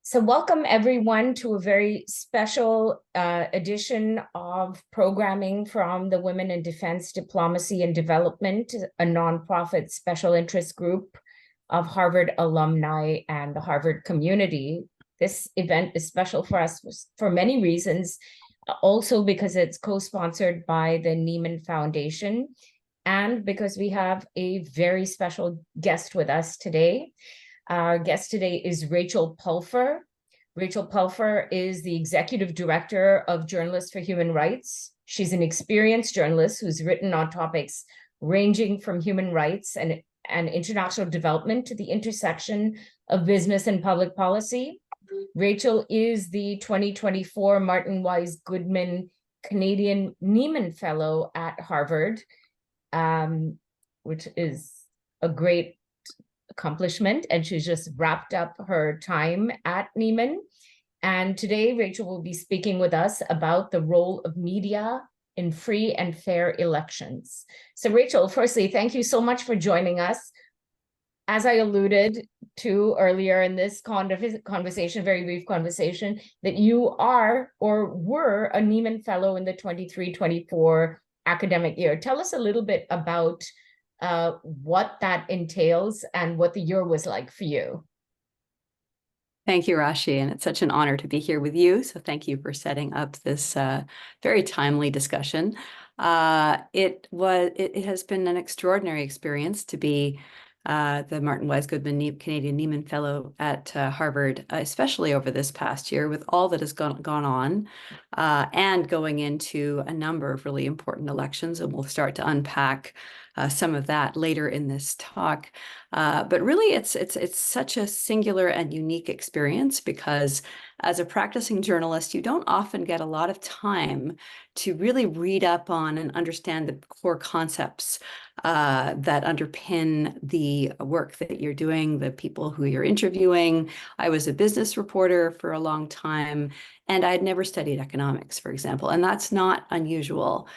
So welcome everyone to a very special edition of programming from the Women in Defense Diplomacy and Development, a nonprofit special interest group of Harvard alumni and the Harvard community. This event is special for us for many reasons, also because it's co-sponsored by the Nieman Foundation and because we have a very special guest with us today. Our guest today is Rachel Pulfer. Rachel Pulfer is the Executive Director of Journalists for Human Rights. She's an experienced journalist who's written on topics ranging from human rights and international development to the intersection of business and public policy. Rachel is the 2024 Martin Wise Goodman Canadian Nieman Fellow at Harvard, which is a great accomplishment, and she's just wrapped up her time at Nieman. And today, Rachel will be speaking with us about the role of media in free and fair elections. So Rachel, firstly, thank you so much for joining us. As I alluded to earlier in this conversation, very brief conversation, that you are or were a Nieman Fellow in the 23-24 academic year. Tell us a little bit about what that entails and what the year was like for you. Thank you, Rashi, and it's such an honor to be here with you. So thank you for setting up this very timely discussion. It has been an extraordinary experience to be the Martin Wise Goodman Canadian Nieman Fellow at Harvard, especially over this past year with all that has gone on and going into a number of really important elections. And we'll start to unpack some of that later in this talk. But really, it's such a singular and unique experience because as a practicing journalist, you don't often get a lot of time to really read up on and understand the core concepts that underpin the work that you're doing, the people who you're interviewing. I was a business reporter for a long time, and I'd never studied economics, for example, and that's not unusual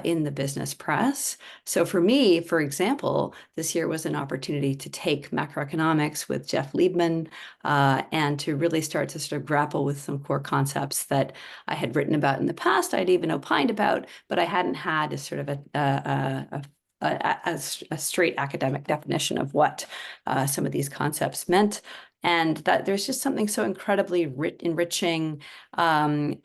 in the business press. So for me, for example, this year was an opportunity to take macroeconomics with Jeff Liebman and to really start to sort of grapple with some core concepts that I had written about in the past, I'd even opined about, but I hadn't had a sort of a straight academic definition of what some of these concepts meant. And that there's just something so incredibly enriching and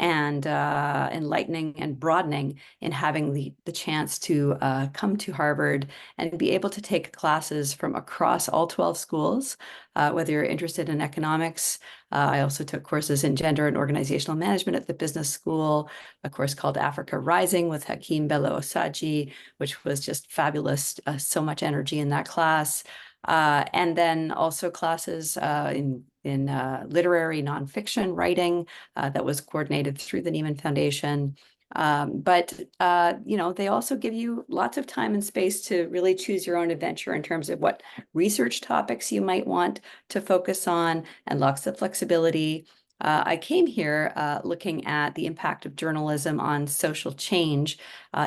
enlightening and broadening in having the chance to come to Harvard and be able to take classes from across all 12 schools, whether you're interested in economics. I also took courses in gender and organizational management at the business school, a course called Africa Rising with Hakeem Bello Osaji, which was just fabulous, so much energy in that class. And then also classes in literary nonfiction writing that was coordinated through the Nieman Foundation. But they also give you lots of time and space to really choose your own adventure in terms of what research topics you might want to focus on, and lots of flexibility. I came here looking at the impact of journalism on social change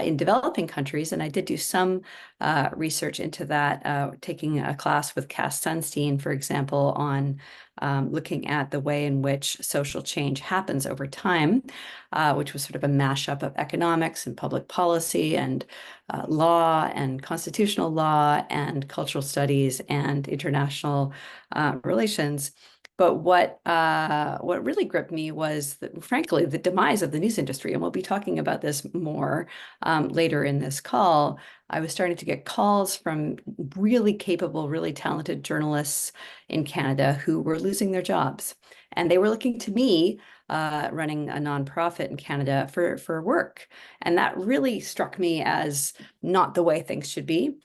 in developing countries, and I did do some research into that, taking a class with Cass Sunstein, for example, on looking at the way in which social change happens over time, which was sort of a mashup of economics and public policy and law and constitutional law and cultural studies and international relations. But what really gripped me was, frankly, the demise of the news industry. And we'll be talking about this more later in this call. I was starting to get calls from really capable, really talented journalists in Canada who were losing their jobs. And they were looking to me, running a nonprofit in Canada, for work. And that really struck me as not the way things should be.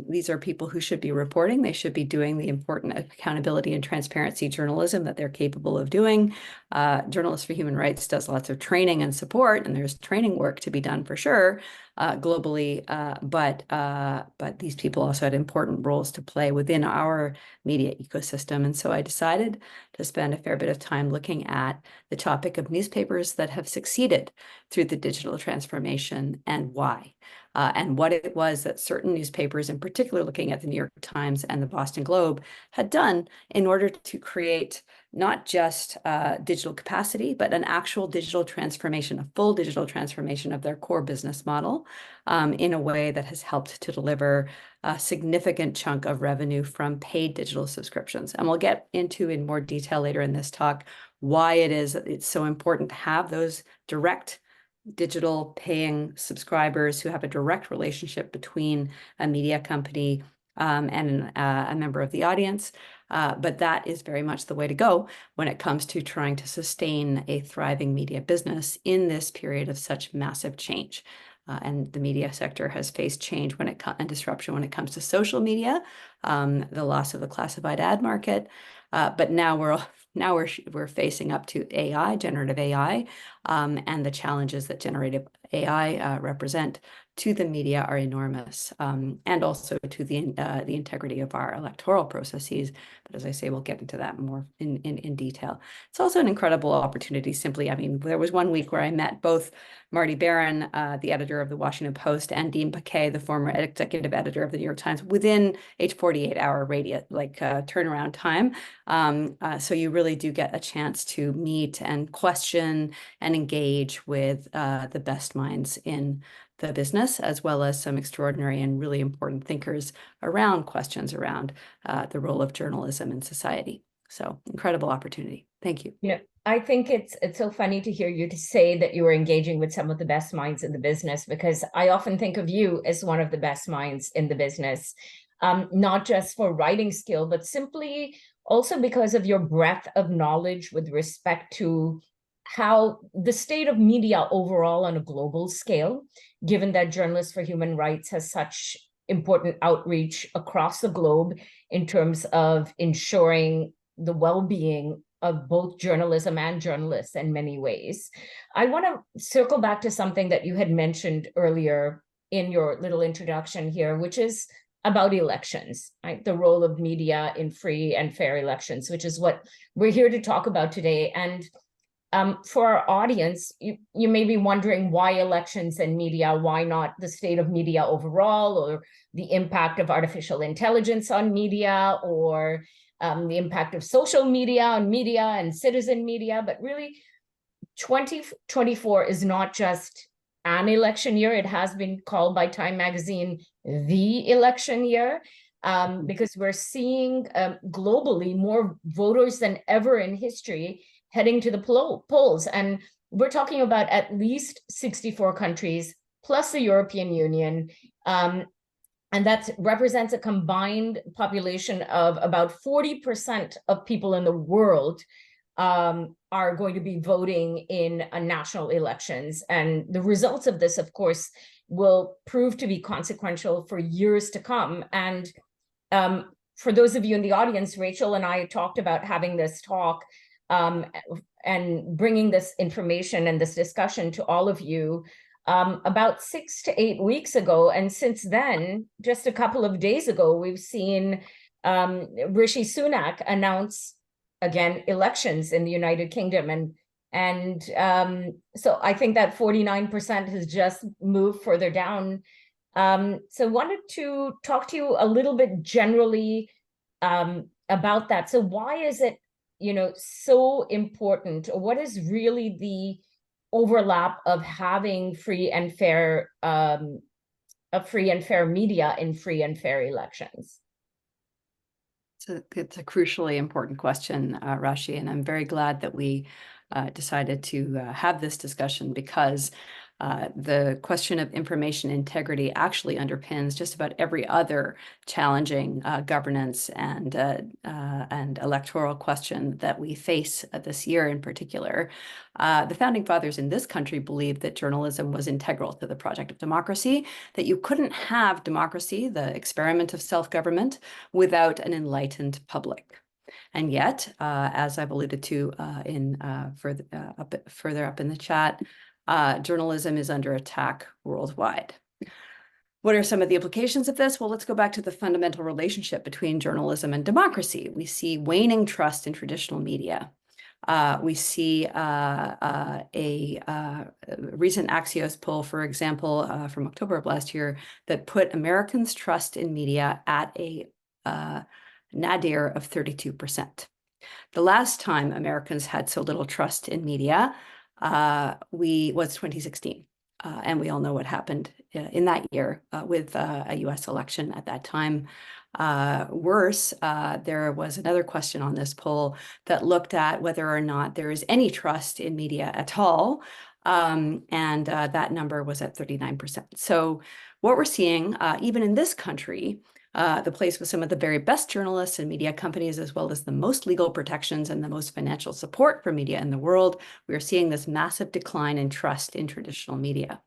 These are people who should be reporting. They should be doing the important accountability and transparency journalism that they're capable of doing. Journalists for Human Rights does lots of training and support, and there's training work to be done for sure globally. But these people also had important roles to play within our media ecosystem. And so I decided to spend a fair bit of time looking at the topic of newspapers that have succeeded through the digital transformation and why. and what it was that certain newspapers, in particular looking at the New York Times and the Boston Globe, had done in order to create not just digital capacity, but an actual digital transformation, a full digital transformation of their core business model in a way that has helped to deliver a significant chunk of revenue from paid digital subscriptions. And we'll get into in more detail later in this talk why it is that it's so important to have those direct digital paying subscribers who have a direct relationship between a media company and a member of the audience. But that is very much the way to go when it comes to trying to sustain a thriving media business in this period of such massive change. And the media sector has faced change and disruption when it comes to social media, the loss of the classified ad market. But now we're facing up to AI, generative AI, and the challenges that generative AI represent to the media are enormous, and also to the integrity of our electoral processes. But as I say, we'll get into that more in detail. It's also an incredible opportunity. Simply, I mean, there was one week where I met both Marty Barron, the editor of the Washington Post, and Dean Baquet, the former executive editor of the New York Times, within a 48-hour radius, turnaround time. So you really do get a chance to meet and question and engage with the best minds in the business, as well as some extraordinary and really important thinkers around questions around the role of journalism in society. So incredible opportunity. Thank you. Yeah, I think it's so funny to hear you to say that you were engaging with some of the best minds in the business, because I often think of you as one of the best minds in the business, not just for writing skill, but simply also because of your breadth of knowledge with respect to how the state of media overall on a global scale, given that Journalists for Human Rights has such important outreach across the globe in terms of ensuring the well-being of both journalism and journalists in many ways. I want to circle back to something that you had mentioned earlier in your little introduction here, which is about elections, right? The role of media in free and fair elections, which is what we're here to talk about today. And for our audience, you may be wondering why elections and media, why not the state of media overall, or the impact of artificial intelligence on media, or the impact of social media on media and citizen media. But really, 2024 is not just an election year. It has been called by Time Magazine the election year, because we're seeing globally more voters than ever in history heading to the polls. And we're talking about at least 64 countries, plus the European Union. And that represents a combined population of about 40% of people in the world are going to be voting in national elections. And the results of this, of course, will prove to be consequential for years to come. And for those of you in the audience, Rachel and I talked about having this talk and bringing this information and this discussion to all of you about 6 to 8 weeks ago. And since then, just a couple of days ago, we've seen Rishi Sunak announce, again, elections in the United Kingdom. And so I think that 49% has just moved further down. So wanted to talk to you a little bit generally about that. So why is it, so important? Or what is really the overlap of having free and fair media in free and fair elections? It's a crucially important question, Rashi, and I'm very glad that we decided to have this discussion, because the question of information integrity actually underpins just about every other challenging governance and electoral question that we face this year in particular. The founding fathers in this country believed that journalism was integral to the project of democracy, that you couldn't have democracy, the experiment of self-government, without an enlightened public. And yet, as I've alluded to further up in the chat, journalism is under attack worldwide. What are some of the implications of this? Well, let's go back to the fundamental relationship between journalism and democracy. We see waning trust in traditional media. We see a recent Axios poll, for example, from October of last year, that put Americans' trust in media at a nadir of 32%. The last time Americans had so little trust in media was 2016. And we all know what happened in that year with a US election at that time. Worse, there was another question on this poll that looked at whether or not there is any trust in media at all. And that number was at 39%. So what we're seeing, even in this country, the place with some of the very best journalists and media companies, as well as the most legal protections and the most financial support for media in the world, we are seeing this massive decline in trust in traditional media.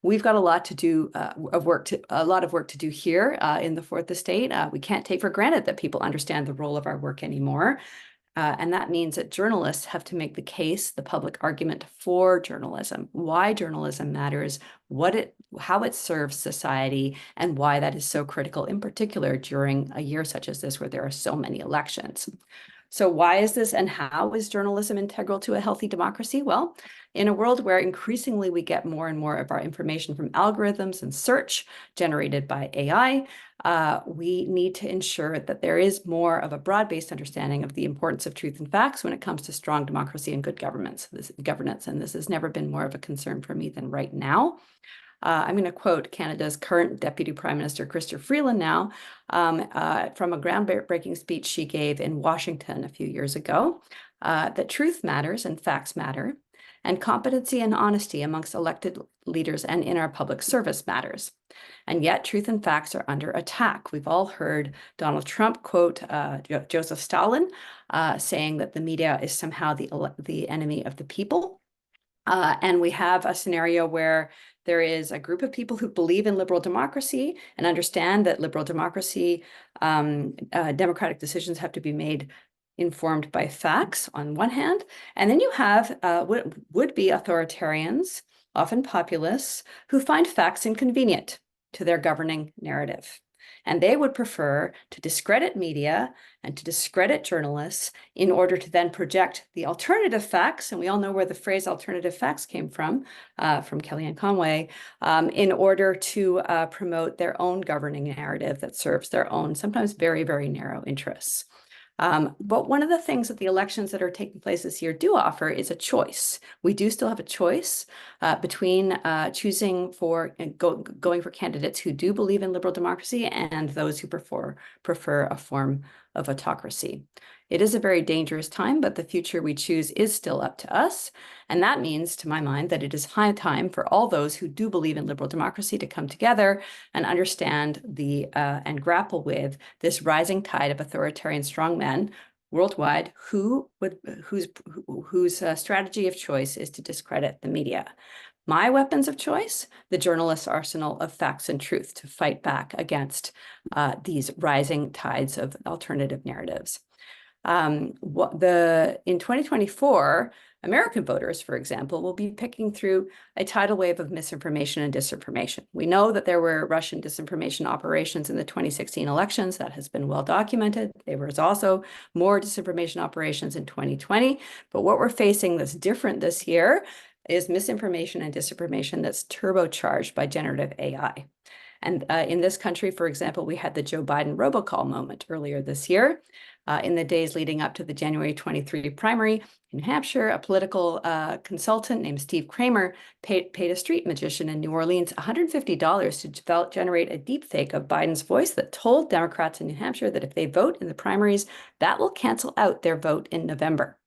We've got a lot to do a lot of work to do here in the Fourth Estate. We can't take for granted that people understand the role of our work anymore. And that means that journalists have to make the case, the public argument for journalism, why journalism matters, how it serves society, and why that is so critical, in particular during a year such as this, where there are so many elections. So why is this, and how is journalism integral to a healthy democracy? Well, in a world where increasingly we get more and more of our information from algorithms and search generated by AI, we need to ensure that there is more of a broad-based understanding of the importance of truth and facts when it comes to strong democracy and good governance. And this has never been more of a concern for me than right now. I'm going to quote Canada's current Deputy Prime Minister, Chrystia Freeland, now from a groundbreaking speech she gave in Washington a few years ago, that truth matters and facts matter, and competency and honesty amongst elected leaders and in our public service matters. And yet truth and facts are under attack. We've all heard Donald Trump quote Joseph Stalin, saying that the media is somehow the enemy of the people. And we have a scenario where there is a group of people who believe in liberal democracy and understand that liberal democracy, democratic decisions have to be made informed by facts on one hand. And then you have would-be authoritarians, often populists, who find facts inconvenient to their governing narrative. And they would prefer to discredit media and to discredit journalists in order to then project the alternative facts. And we all know where the phrase alternative facts came from Kellyanne Conway, in order to promote their own governing narrative that serves their own, sometimes very, very narrow interests. But one of the things that the elections that are taking place this year do offer is a choice. We do still have a choice between choosing for going for candidates who do believe in liberal democracy and those who prefer a form of autocracy. It is a very dangerous time, but the future we choose is still up to us. And that means, to my mind, that it is high time for all those who do believe in liberal democracy to come together and understand and grapple with this rising tide of authoritarian strongmen worldwide whose strategy of choice is to discredit the media. My weapons of choice, the journalist's arsenal of facts and truth to fight back against these rising tides of alternative narratives. In 2024, American voters, for example, will be picking through a tidal wave of misinformation and disinformation. We know that there were Russian disinformation operations in the 2016 elections. That has been well documented. There was also more disinformation operations in 2020. But what we're facing that's different this year is misinformation and disinformation that's turbocharged by generative AI. And in this country, for example, we had the Joe Biden robocall moment earlier this year. In the days leading up to the January 23 primary in New Hampshire, a political consultant named Steve Kramer paid a street magician in New Orleans $150 to generate a deepfake of Biden's voice that told Democrats in New Hampshire that if they vote in the primaries, that will cancel out their vote in November.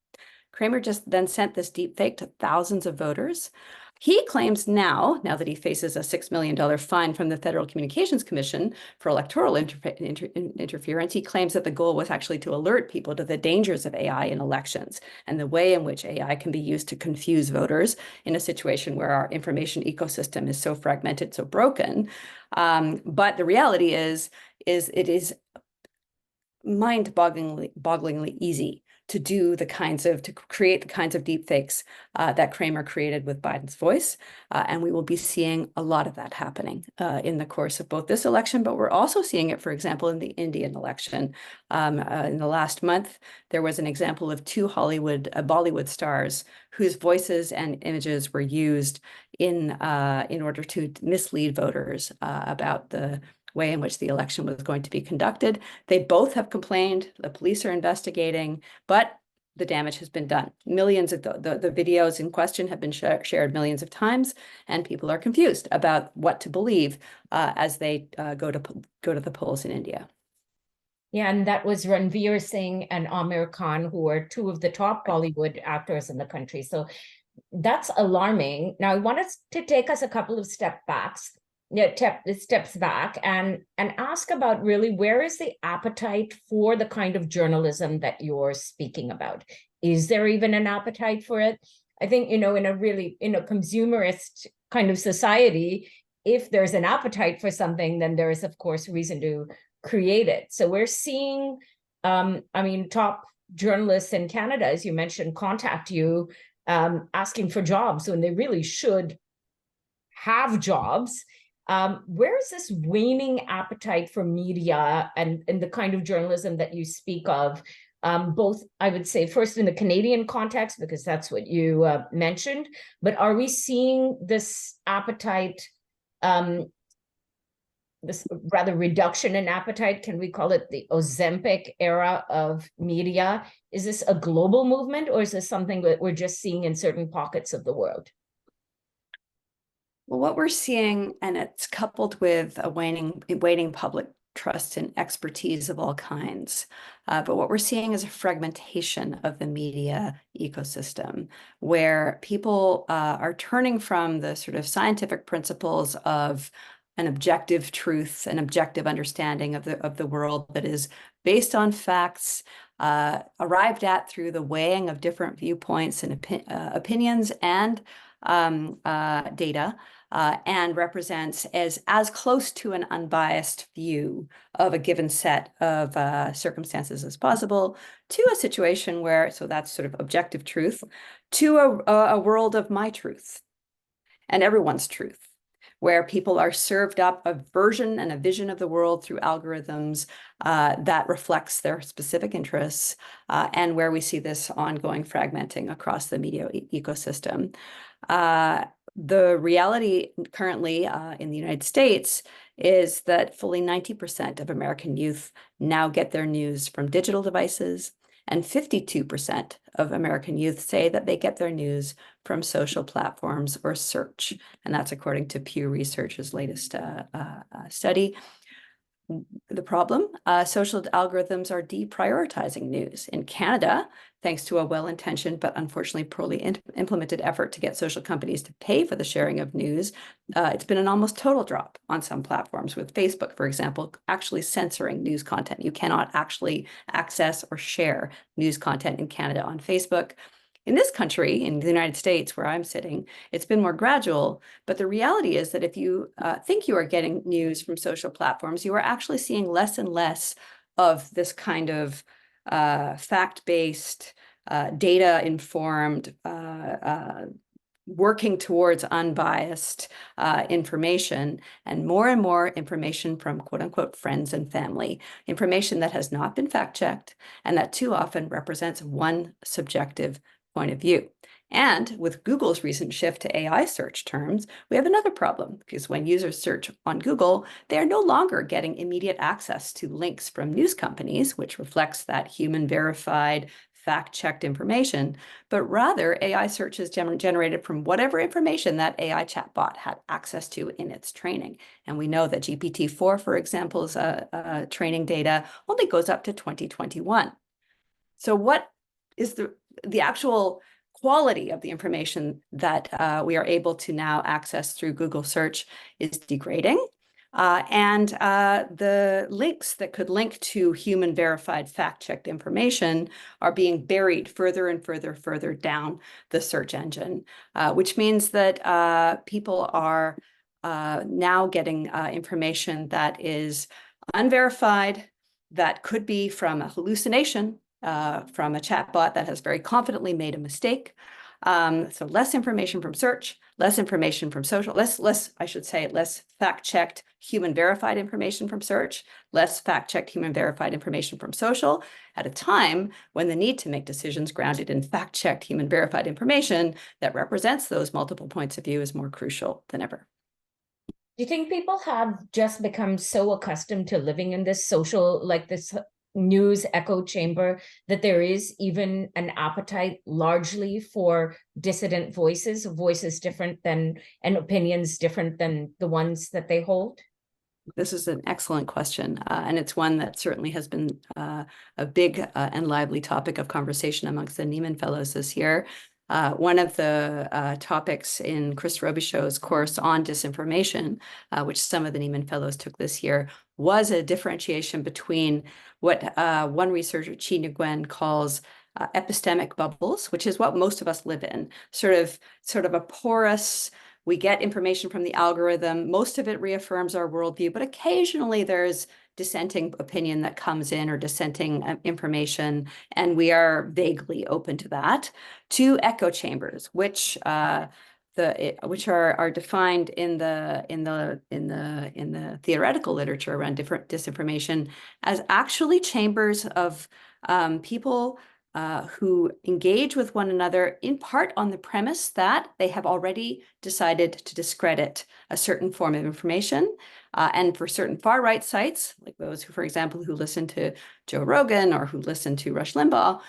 Kramer just then sent this deepfake to thousands of voters. He claims now that he faces a $6 million fine from the Federal Communications Commission for electoral interference, he claims that the goal was actually to alert people to the dangers of AI in elections and the way in which AI can be used to confuse voters in a situation where our information ecosystem is so fragmented, so broken. But the reality is it is mind-bogglingly easy to create the kinds of deepfakes that Kramer created with Biden's voice. And we will be seeing a lot of that happening in the course of both this election, but we're also seeing it, for example, in the Indian election. In the last month, there was an example of two Bollywood stars whose voices and images were used in order to mislead voters about the way in which the election was going to be conducted. They both have complained. The police are investigating, but the damage has been done. Millions of the videos in question have been shared millions of times, and people are confused about what to believe as they go to the polls in India. Yeah, and that was Ranveer Singh and Amir Khan, who are two of the top Bollywood actors in the country. So that's alarming. Now, I want us to take us a couple of steps back and ask about really where is the appetite for the kind of journalism that you're speaking about? Is there even an appetite for it? I think, in a consumerist kind of society, if there's an appetite for something, then there is, of course, reason to create it. So we're seeing, top journalists in Canada, as you mentioned, contact you asking for jobs when they really should have jobs. Where is this waning appetite for media and the kind of journalism that you speak of? Both, I would say, first in the Canadian context, because that's what you mentioned, but are we seeing this appetite, this rather reduction in appetite? Can we call it the Ozempic era of media? Is this a global movement, or is this something that we're just seeing in certain pockets of the world? Well, what we're seeing, and it's coupled with a waning public trust and expertise of all kinds, but what we're seeing is a fragmentation of the media ecosystem, where people are turning from the sort of scientific principles of an objective truth, an objective understanding of the world that is based on facts, arrived at through the weighing of different viewpoints and opinions and data, and represents as close to an unbiased view of a given set of circumstances as possible, to a situation where, so that's sort of objective truth, to a world of my truth and everyone's truth, where people are served up a version and a vision of the world through algorithms that reflects their specific interests, and where we see this ongoing fragmenting across the media ecosystem. The reality currently in the United States is that fully 90% of American youth now get their news from digital devices, and 52% of American youth say that they get their news from social platforms or search. And that's according to Pew Research's latest study. The problem, social algorithms are deprioritizing news. In Canada, thanks to a well-intentioned but unfortunately poorly implemented effort to get social companies to pay for the sharing of news, it's been an almost total drop on some platforms, with Facebook, for example, actually censoring news content. You cannot actually access or share news content in Canada on Facebook. In this country, in the United States, where I'm sitting, it's been more gradual. But the reality is that if you think you are getting news from social platforms, you are actually seeing less and less of this kind of fact-based, data-informed, working towards unbiased information, and more information from quote unquote friends and family, information that has not been fact-checked and that too often represents one subjective point of view. And with Google's recent shift to AI search terms, we have another problem, because when users search on Google, they are no longer getting immediate access to links from news companies, which reflects that human verified, fact-checked information, but rather AI search is generated from whatever information that AI chatbot had access to in its training. And we know that GPT-4, for example's training data only goes up to 2021. So what is the actual quality of the information that we are able to now access through Google search is degrading. And the links that could link to human verified fact-checked information are being buried further and further down the search engine, which means that people are now getting information that is unverified, that could be from a hallucination from a chatbot that has very confidently made a mistake. So less information from search, less information from social, less fact-checked human verified information from search, less fact-checked human verified information from social, at a time when the need to make decisions grounded in fact-checked human verified information that represents those multiple points of view is more crucial than ever. Do you think people have just become so accustomed to living in this social, like this news echo chamber, that there is even an appetite largely for dissident voices, voices different than, and opinions different than the ones that they hold? This is an excellent question, and it's one that certainly has been a big and lively topic of conversation amongst the Nieman Fellows this year. One of the topics in Chris Robichaud's course on disinformation, which some of the Nieman Fellows took this year, was a differentiation between what one researcher, Chi Nguyen, calls epistemic bubbles, which is what most of us live in, sort of a porous. We get information from the algorithm. Most of it reaffirms our worldview, but occasionally there's dissenting opinion that comes in or dissenting information, and we are vaguely open to that. To echo chambers, which are defined in the theoretical literature around different disinformation as actually chambers of people who engage with one another in part on the premise that they have already decided to discredit a certain form of information. And for certain far-right sites, like those who, for example, who listen to Joe Rogan or who listen to Rush Limbaugh,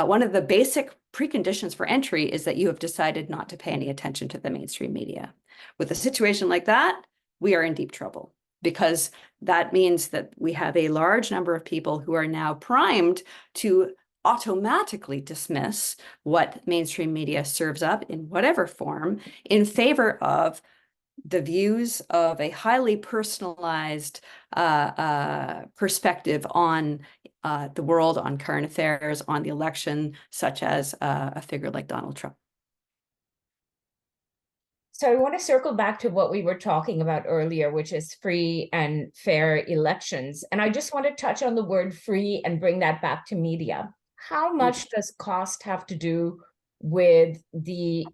one of the basic preconditions for entry is that you have decided not to pay any attention to the mainstream media. With a situation like that, we are in deep trouble, because that means that we have a large number of people who are now primed to automatically dismiss what mainstream media serves up in whatever form in favor of the views of a highly personalized perspective on the world, on current affairs, on the election, such as a figure like Donald Trump. So I want to circle back to what we were talking about earlier, which is free and fair elections. And I just want to touch on the word free and bring that back to media. How much does cost have to do with the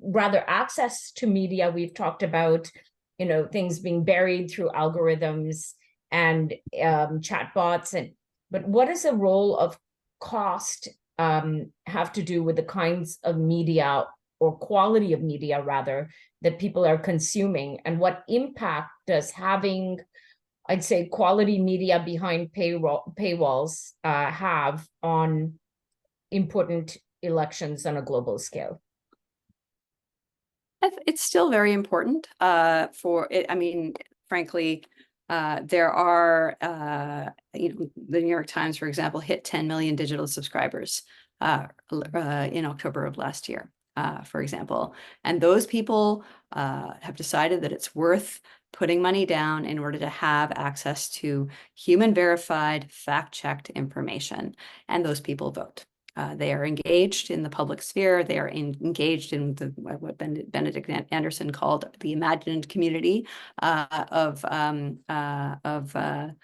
rather access to media? We've talked about, things being buried through algorithms and chatbots, but what is the role of cost have to do with the kinds of media, or quality of media rather, that people are consuming, and what impact does having, I'd say, quality media behind paywalls have on important elections on a global scale? It's still very important for it. I mean, frankly, there are, the New York Times, for example, hit 10 million digital subscribers in October of last year, for example. And those people have decided that it's worth putting money down in order to have access to human verified, fact-checked information. And those people vote. They are engaged in the public sphere. They are engaged in what Benedict Anderson called the imagined community of the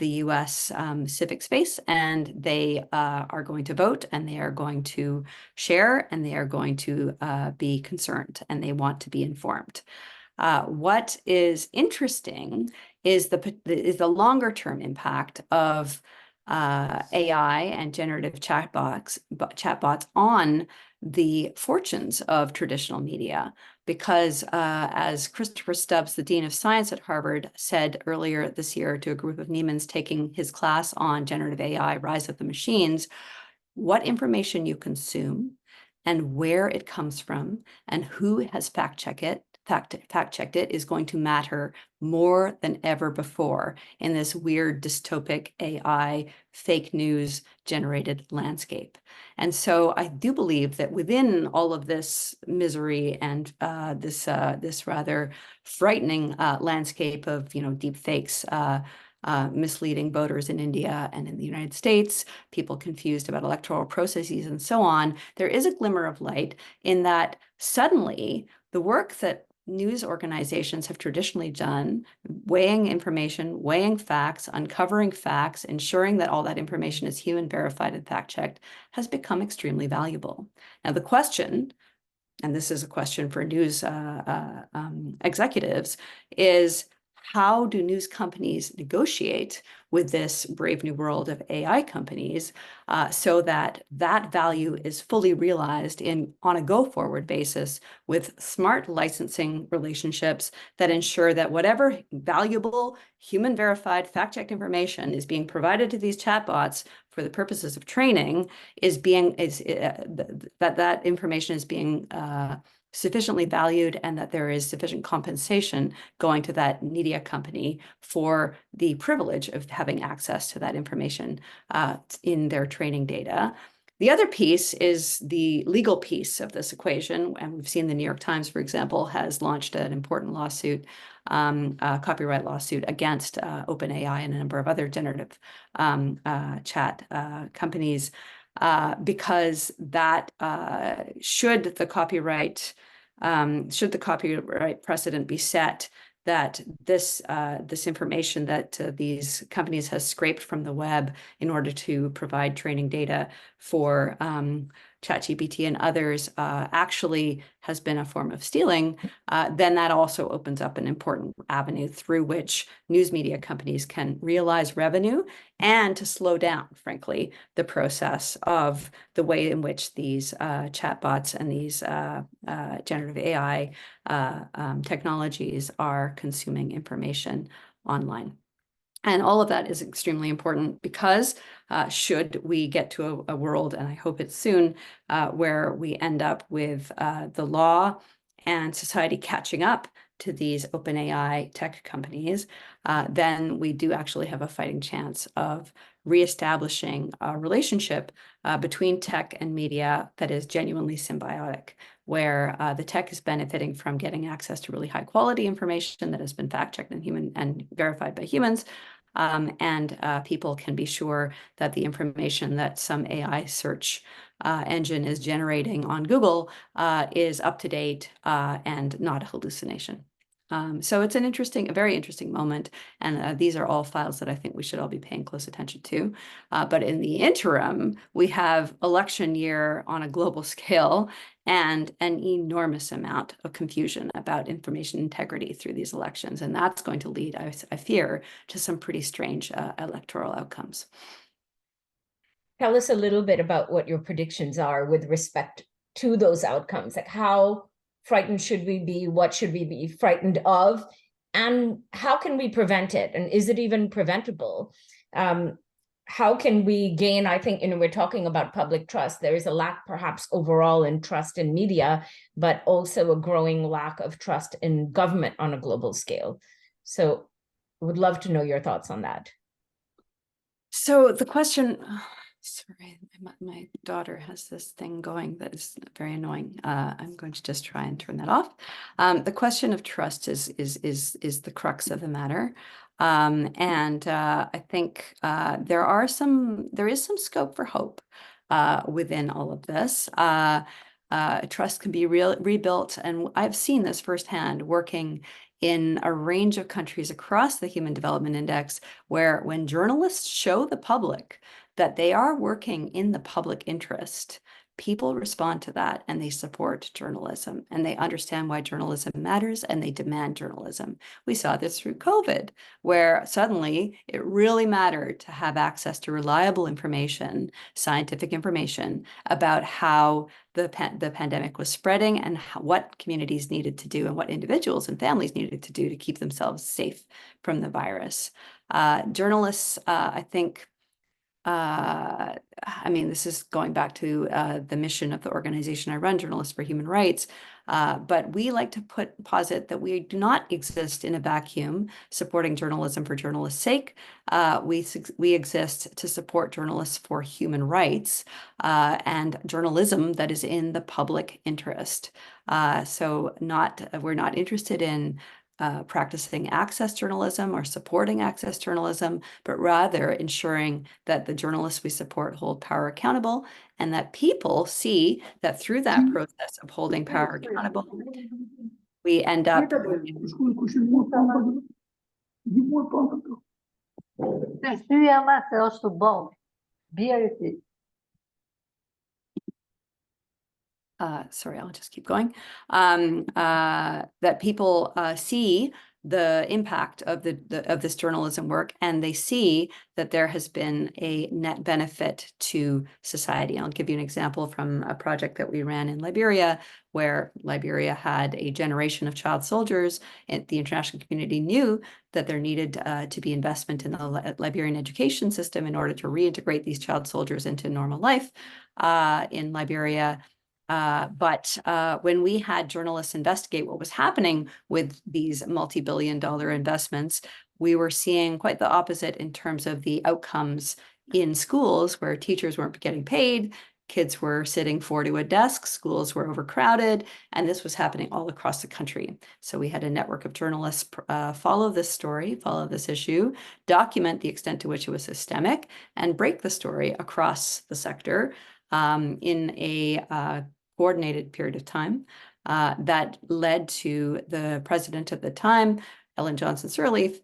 U.S. Civic space, and they are going to vote, and they are going to share, and they are going to be concerned, and they want to be informed. What is interesting is the longer term impact of AI and generative chatbots on the fortunes of traditional media, because as Christopher Stubbs, the Dean of Science at Harvard, said earlier this year to a group of Niemans taking his class on generative AI, Rise of the Machines, what information you consume and where it comes from and who has fact-checked it is going to matter more than ever before in this weird dystopic AI fake news generated landscape. And so I do believe that within all of this misery and this rather frightening landscape of deep fakes, misleading voters in India and in the United States, people confused about electoral processes and so on, there is a glimmer of light in that suddenly the work that news organizations have traditionally done, weighing information, weighing facts, uncovering facts, ensuring that all that information is human verified and fact checked, has become extremely valuable. Now, the question, and this is a question for news executives, is how do news companies negotiate with this brave new world of AI companies so that that value is fully realized on a go-forward basis with smart licensing relationships that ensure that whatever valuable human verified fact-checked information is being provided to these chatbots for the purposes of training that information is being sufficiently valued, and that there is sufficient compensation going to that media company for the privilege of having access to that information in their training data. The other piece is the legal piece of this equation, and we've seen the New York Times, for example, has launched an important lawsuit, copyright lawsuit against OpenAI and a number of other generative chat companies, because that should the copyright precedent be set that this information that these companies has scraped from the web in order to provide training data for ChatGPT and others actually has been a form of stealing, then that also opens up an important avenue through which news media companies can realize revenue and to slow down, frankly, the process of the way in which these chatbots and these generative AI technologies are consuming information online. And all of that is extremely important because should we get to a world, and I hope it's soon, where we end up with the law and society catching up to these OpenAI tech companies, then we do actually have a fighting chance of reestablishing a relationship between tech and media that is genuinely symbiotic, where the tech is benefiting from getting access to really high quality information that has been fact-checked and verified by humans. And people can be sure that the information that some AI search engine is generating on Google is up to date and not a hallucination. So it's a very interesting moment. And these are all files that I think we should all be paying close attention to. But in the interim, we have election year on a global scale and an enormous amount of confusion about information integrity through these elections. And that's going to lead, I fear, to some pretty strange electoral outcomes. Tell us a little bit about what your predictions are with respect to those outcomes. Like, how frightened should we be? What should we be frightened of? And how can we prevent it? And is it even preventable? How can we gain, I think, we're talking about public trust. There is a lack perhaps overall in trust in media, but also a growing lack of trust in government on a global scale. So would love to know your thoughts on that. So the question, sorry, my daughter has this thing going that is very annoying. I'm going to just try and turn that off. The question of trust is the crux of the matter. I think there is some scope for hope within all of this. Trust can be rebuilt, and I've seen this firsthand working in a range of countries across the Human Development Index, where when journalists show the public that they are working in the public interest, people respond to that and they support journalism and they understand why journalism matters and they demand journalism. We saw this through COVID, where suddenly it really mattered to have access to reliable information, scientific information about how the pandemic was spreading and what communities needed to do and what individuals and families needed to do to keep themselves safe from the virus. Journalists, I think, I mean, this is going back to the mission of the organization I run, Journalists for Human Rights, but we like to posit that we do not exist in a vacuum supporting journalism for journalists' sake. We exist to support journalists for human rights and journalism that is in the public interest. So we're not interested in practicing access journalism or supporting access journalism, but rather ensuring that the journalists we support hold power accountable and that people see that through that process of holding power accountable, we end up. Sorry, I'll just keep going. That people see the impact of of this journalism work, and they see that there has been a net benefit to society. I'll give you an example from a project that we ran in Liberia, where Liberia had a generation of child soldiers, and the international community knew that there needed to be investment in the Liberian education system in order to reintegrate these child soldiers into normal life in Liberia. But when we had journalists investigate what was happening with these multi-billion-dollar investments, we were seeing quite the opposite in terms of the outcomes in schools, where teachers weren't getting paid, kids were sitting 4 to a desk, schools were overcrowded, and this was happening all across the country. So we had a network of journalists follow this story, follow this issue, document the extent to which it was systemic, and break the story across the sector in a coordinated period of time that led to the president at the time, Ellen Johnson Sirleaf,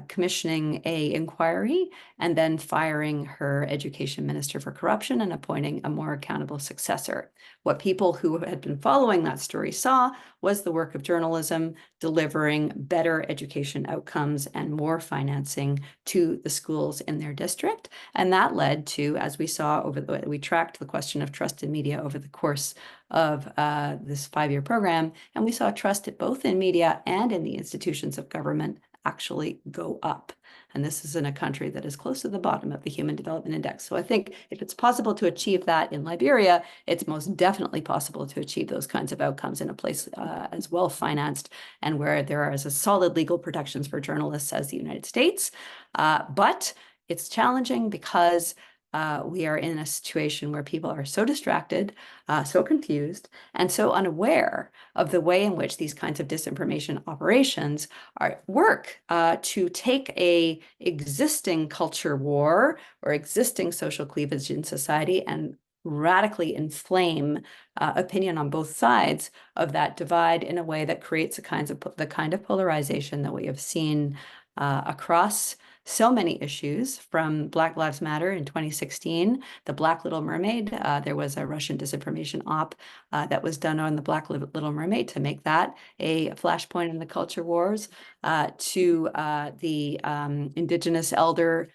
commissioning an inquiry and then firing her education minister for corruption and appointing a more accountable successor. What people who had been following that story saw was the work of journalism delivering better education outcomes and more financing to the schools in their district. And that led to, as we saw we tracked the question of trust in media over the course of this 5-year program, and we saw trust both in media and in the institutions of government actually go up. And this is in a country that is close to the bottom of the Human Development Index. So I think if it's possible to achieve that in Liberia, it's most definitely possible to achieve those kinds of outcomes in a place as well financed and where there are as solid legal protections for journalists as the United States. But it's challenging because we are in a situation where people are so distracted, so confused, and so unaware of the way in which these kinds of disinformation operations work to take a existing culture war or existing social cleavage in society and radically inflame opinion on both sides of that divide in a way that creates the kind of polarization that we have seen across so many issues, from Black Lives Matter in 2016, the Black Little Mermaid. There was a Russian disinformation op that was done on the Black Little Mermaid to make that a flashpoint in the culture wars, to the Indigenous elder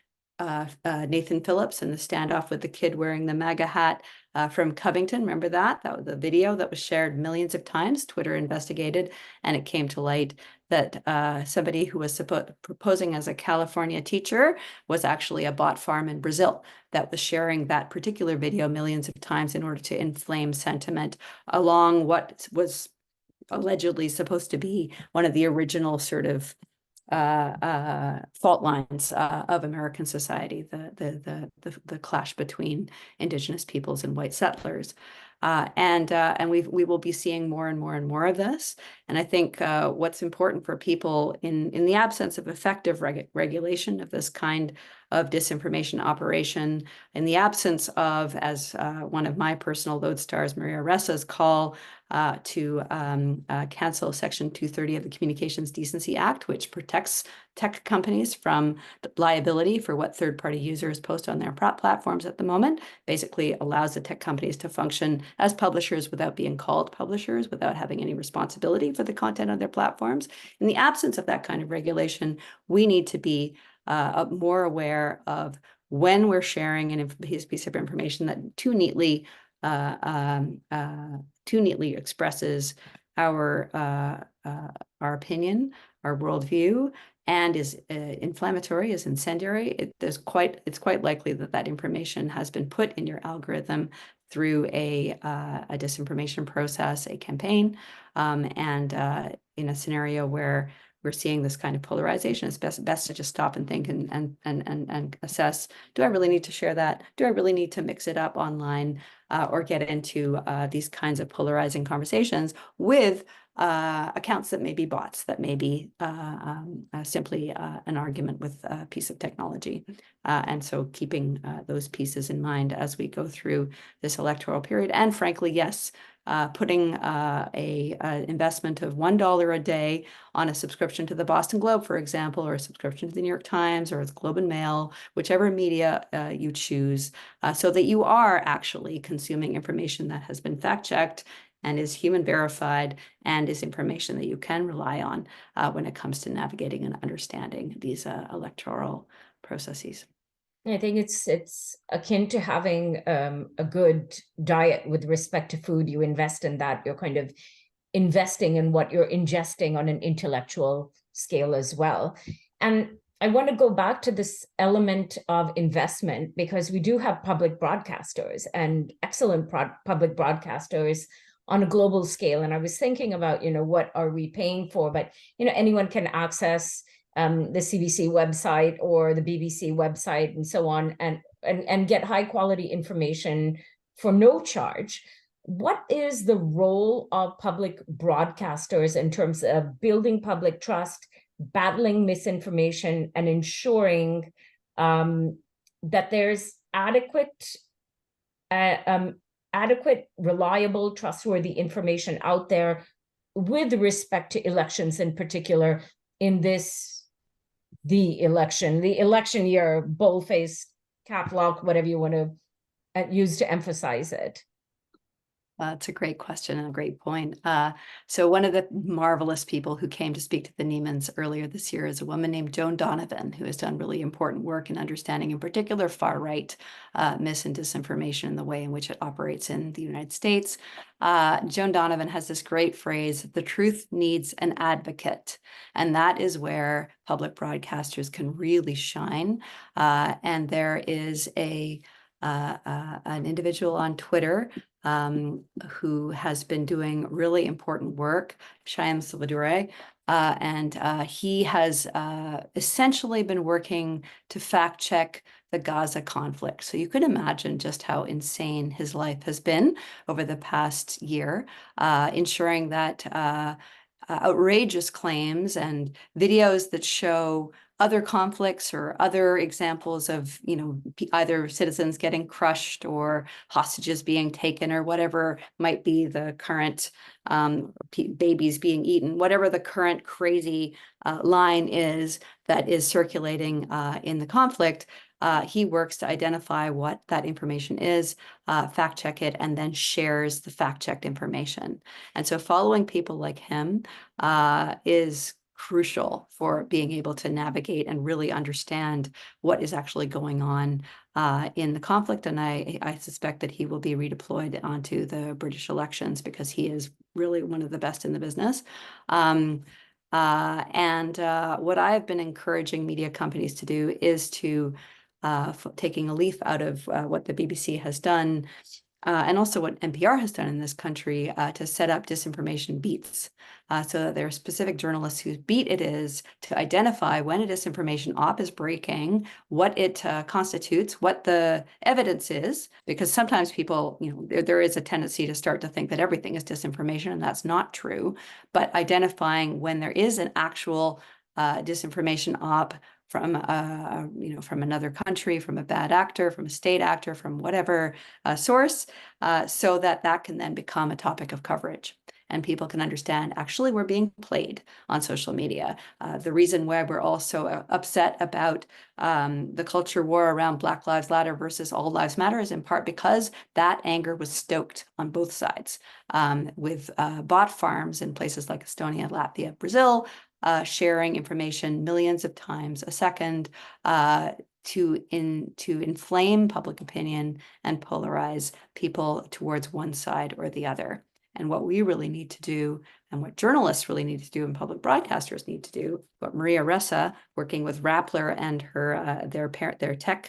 Nathan Phillips and the standoff with the kid wearing the MAGA hat from Covington. Remember that? That was the video that was shared millions of times. Twitter investigated, and it came to light that somebody who was proposing as a California teacher was actually a bot farm in Brazil that was sharing that particular video millions of times in order to inflame sentiment along what was allegedly supposed to be one of the original sort of fault lines of American society, the clash between Indigenous peoples and white settlers. And we will be seeing more and more and more of this. And I think what's important for people in the absence of effective regulation of this kind of disinformation operation, in the absence of, as one of my personal lodestars, Maria Ressa's call to cancel Section 230 of the Communications Decency Act, which protects tech companies from liability for what third-party users post on their platforms at the moment, basically allows the tech companies to function as publishers without being called publishers, without having any responsibility for the content on their platforms. In the absence of that kind of regulation, we need to be more aware of when we're sharing a piece of information that too neatly expresses our opinion, our worldview, and is inflammatory, is incendiary. It's quite likely that that information has been put in your algorithm through a disinformation process, a campaign, and in a scenario where we're seeing this kind of polarization, it's best to just stop and think and assess, do I really need to share that? Do I really need to mix it up online or get into these kinds of polarizing conversations with accounts that may be bots, that may be simply an argument with a piece of technology. And so keeping those pieces in mind as we go through this electoral period. And frankly, yes, putting a investment of $1 a day on a subscription to the Boston Globe, for example, or a subscription to the New York Times or the Globe and Mail, whichever media you choose, so that you are actually consuming information that has been fact-checked and is human verified and is information that you can rely on when it comes to navigating and understanding these electoral processes. I think it's akin to having a good diet with respect to food. You invest in that, you're kind of investing in what you're ingesting on an intellectual scale as well. And I want to go back to this element of investment, because we do have public broadcasters and excellent public broadcasters on a global scale. And I was thinking about, what are we paying for? But, anyone can access the CBC website or the BBC website and so on, and get high quality information for no charge. What is the role of public broadcasters in terms of building public trust, battling misinformation, and ensuring that there's adequate, reliable, trustworthy information out there with respect to elections in particular in the election year, boldface, cap lock, whatever you want to use to emphasize it? That's a great question and a great point. So one of the marvelous people who came to speak to the Niemans earlier this year is a woman named Joan Donovan, who has done really important work in understanding, in particular, far-right mis and disinformation and the way in which it operates in the United States. Joan Donovan has this great phrase: the truth needs an advocate. And that is where public broadcasters can really shine. And there is an individual on Twitter who has been doing really important work, Shyam Silvadure, and he has essentially been working to fact check the Gaza conflict. So you could imagine just how insane his life has been over the past year, ensuring that outrageous claims and videos that show other conflicts or other examples of, either citizens getting crushed or hostages being taken or whatever might be the current babies being eaten, whatever the current crazy line is that is circulating in the conflict. He works to identify what that information is, fact check it, and then shares the fact checked information. And so following people like him is crucial for being able to navigate and really understand what is actually going on in the conflict. And I suspect that he will be redeployed onto the British elections because he is really one of the best in the business. What I've been encouraging media companies to do is to taking a leaf out of what the BBC has done, and also what NPR has done in this country, to set up disinformation beats, so that there are specific journalists whose beat it is to identify when a disinformation op is breaking, what it constitutes, what the evidence is, because sometimes people, there is a tendency to start to think that everything is disinformation, and that's not true. But identifying when there is an actual disinformation op from from another country, from a bad actor, from a state actor, from whatever source, so that can then become a topic of coverage. And people can understand, actually, we're being played on social media. The reason why we're also upset about the culture war around Black Lives Matter versus All Lives Matter is in part because that anger was stoked on both sides, with bot farms in places like Estonia, Latvia, Brazil, sharing information millions of times a second to inflame public opinion and polarize people towards one side or the other. And what we really need to do, and what journalists really need to do, and public broadcasters need to do, what Maria Ressa, working with Rappler and their tech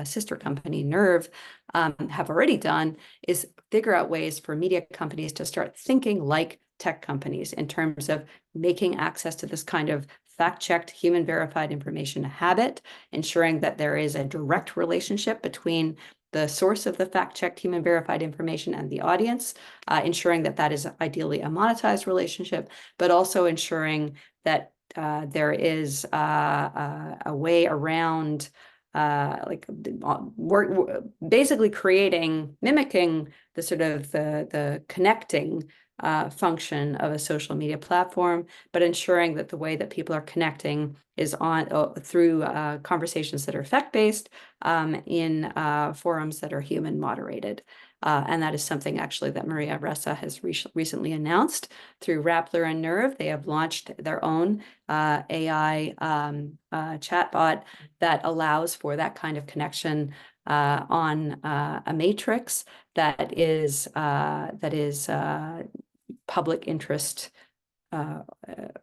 sister company Nerve, have already done, is figure out ways for media companies to start thinking like tech companies in terms of making access to this kind of fact-checked, human verified information a habit, ensuring that there is a direct relationship between the source of the fact-checked, human verified information and the audience, ensuring that that is ideally a monetized relationship, but also ensuring that there is a way around basically mimicking the sort of the connecting function of a social media platform, but ensuring that the way that people are connecting is through conversations that are fact-based in forums that are human moderated. And that is something actually that Maria Ressa has recently announced through Rappler and Nerve. They have launched their own AI chatbot that allows for that kind of connection on a matrix that is public interest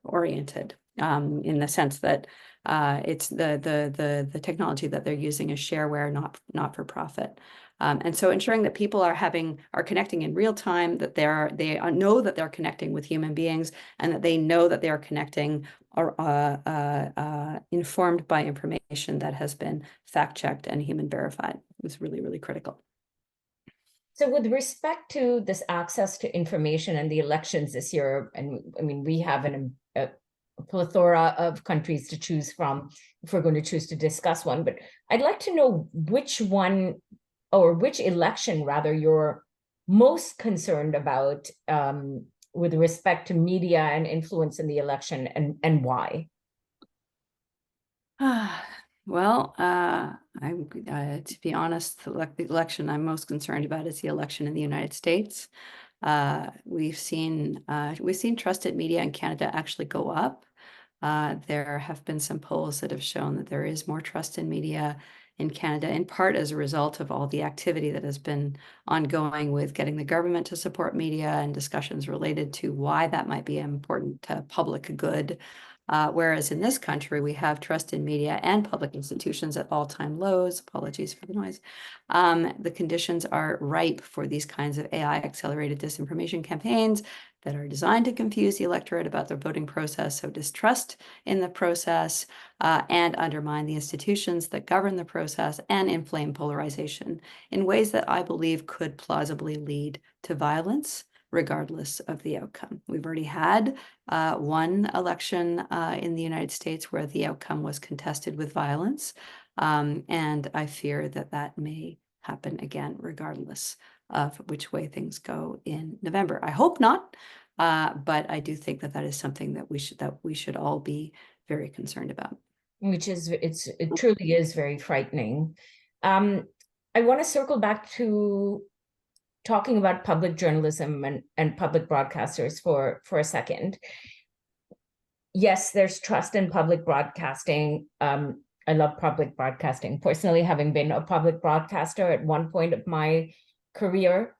oriented, in the sense that it's the technology that they're using is shareware, not for profit. And so ensuring that people are connecting in real time, that they know that they're connecting with human beings, and that they know that they are connecting informed by information that has been fact-checked and human verified is really, really critical. So with respect to this access to information and the elections this year, and I mean, we have a plethora of countries to choose from if we're going to choose to discuss one, but I'd like to know which one, or which election rather, you're most concerned about with respect to media and influence in the election, and why? Well, to be honest, the election I'm most concerned about is the election in the United States. We've seen trusted media in Canada actually go up. There have been some polls that have shown that there is more trust in media in Canada, in part as a result of all the activity that has been ongoing with getting the government to support media and discussions related to why that might be important to public good. Whereas in this country, we have trust in media and public institutions at all-time lows. Apologies for the noise. The conditions are ripe for these kinds of AI-accelerated disinformation campaigns that are designed to confuse the electorate about the voting process, so distrust in the process, and undermine the institutions that govern the process, and inflame polarization in ways that I believe could plausibly lead to violence, regardless of the outcome. We've already had one election in the United States where the outcome was contested with violence, and I fear that that may happen again, regardless of which way things go in November. I hope not, but I do think that that is something that we should all be very concerned about. It truly is very frightening. I want to circle back to talking about public journalism and public broadcasters for a second. Yes, there's trust in public broadcasting. I love public broadcasting, personally, having been a public broadcaster at one point of my career.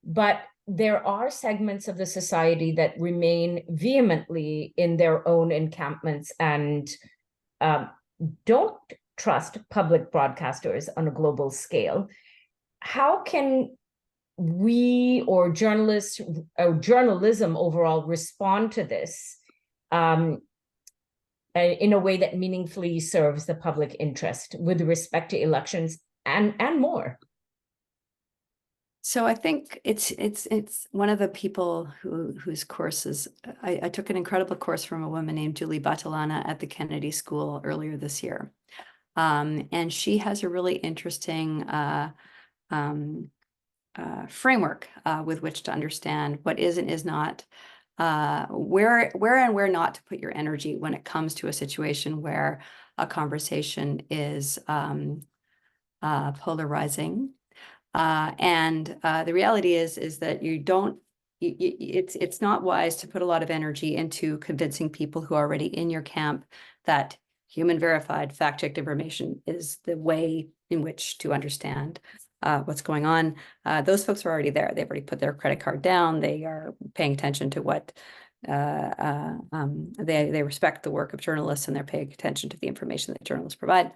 But there are segments of the society that remain vehemently in their own encampments and don't trust public broadcasters on a global scale. How can we, or journalists, or journalism overall, respond to this in a way that meaningfully serves the public interest with respect to elections and more? So I think it's one of the people whose courses, I took an incredible course from a woman named Julie Batalana at the Kennedy School earlier this year. And she has a really interesting framework with which to understand what is and is not, where and where not to put your energy when it comes to a situation where a conversation is polarizing. And the reality is that it's not wise to put a lot of energy into convincing people who are already in your camp that human verified fact-checked information is the way in which to understand what's going on. Those folks are already there. They've already put their credit card down. They are paying attention to what they respect the work of journalists, and they're paying attention to the information that journalists provide.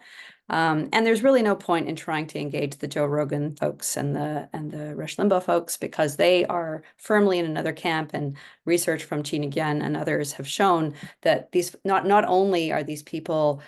And there's really no point in trying to engage the Joe Rogan folks and the Rush Limbaugh folks, because they are firmly in another camp. And research from Tina Guyen and others have shown that these not only are these people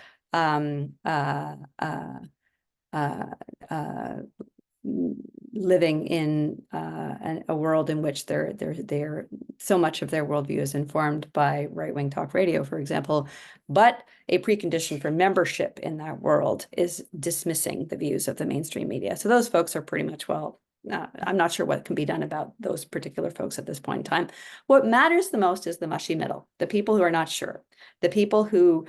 living in a world in which they're so much of their worldview is informed by right-wing talk radio, for example, but a precondition for membership in that world is dismissing the views of the mainstream media. So those folks are pretty much, well, I'm not sure what can be done about those particular folks at this point in time. What matters the most is the mushy middle, the people who are not sure, the people who,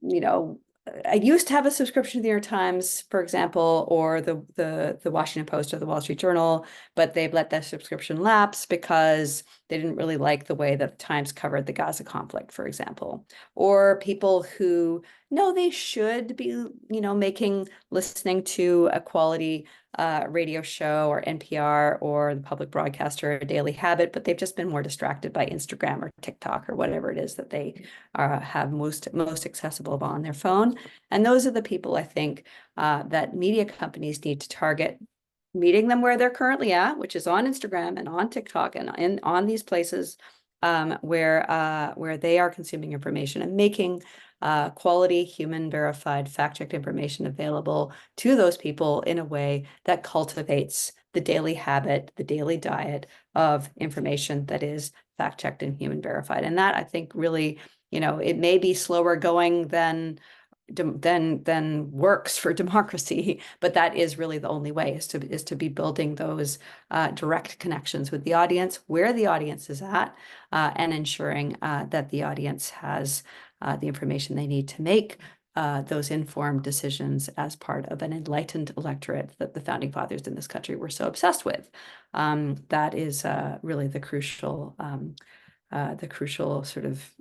you know, I used to have a subscription to the New York Times, for example, or the Washington Post or the Wall Street Journal, but they've let that subscription lapse because they didn't really like the way that the Times covered the Gaza conflict, for example. Or people who know they should be, you know, listening to a quality radio show or NPR or the public broadcaster a daily habit, but they've just been more distracted by Instagram or TikTok or whatever it is that they have most accessible on their phone. And those are the people, I think, that media companies need to target, meeting them where they're currently at, which is on Instagram and on TikTok and on these places where they are consuming information and making quality, human verified, fact-checked information available to those people in a way that cultivates the daily habit, the daily diet of information that is fact-checked and human verified. And that, I think, really, you know, it may be slower going than works for democracy, but that is really the only way, is to be building those direct connections with the audience, where the audience is at, and ensuring that the audience has the information they need to make those informed decisions as part of an enlightened electorate that the founding fathers in this country were so obsessed with. That is really the crucial sort of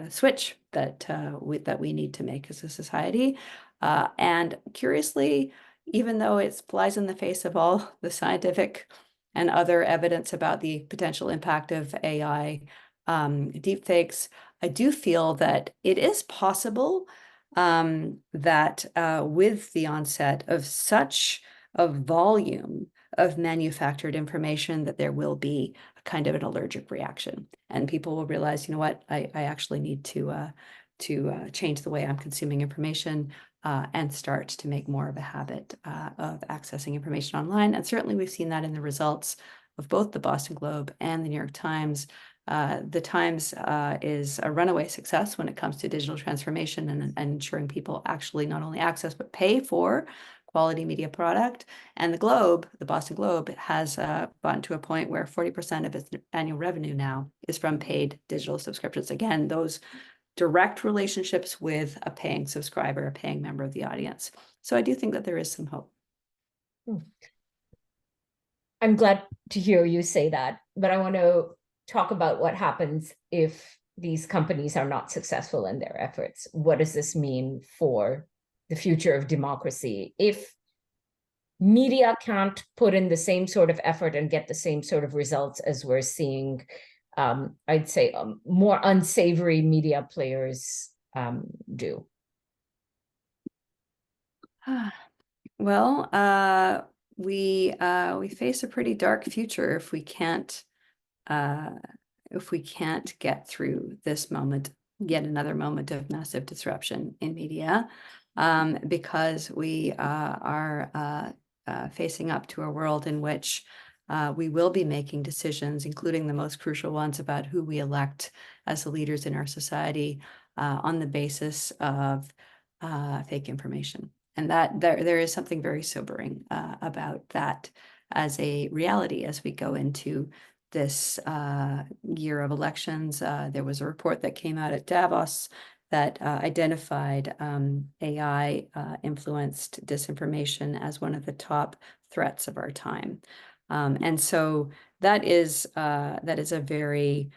switch that we need to make as a society. And curiously, even though it flies in the face of all the scientific and other evidence about the potential impact of AI deepfakes, I do feel that it is possible that with the onset of such a volume of manufactured information, that there will be a kind of an allergic reaction, and people will realize, you know what, I actually need to change the way I'm consuming information and start to make more of a habit of accessing information online. And certainly we've seen that in the results of both the Boston Globe and the New York Times. The Times is a runaway success when it comes to digital transformation and ensuring people actually not only access but pay for quality media product. And the Globe, the Boston Globe, has gotten to a point where 40% of its annual revenue now is from paid digital subscriptions. Again, those direct relationships with a paying subscriber, a paying member of the audience. So I do think that there is some hope. I'm glad to hear you say that, but I want to talk about what happens if these companies are not successful in their efforts. What does this mean for the future of democracy? If media can't put in the same sort of effort and get the same sort of results as we're seeing, I'd say more unsavory media players do. Well, we face a pretty dark future if we can't get through this moment, yet another moment of massive disruption in media, because we are facing up to a world in which we will be making decisions, including the most crucial ones about who we elect as the leaders in our society, on the basis of fake information. And that there is something very sobering about that as a reality as we go into this year of elections. There was a report that came out at Davos that identified AI influenced disinformation as one of the top threats of our time. And so that is a very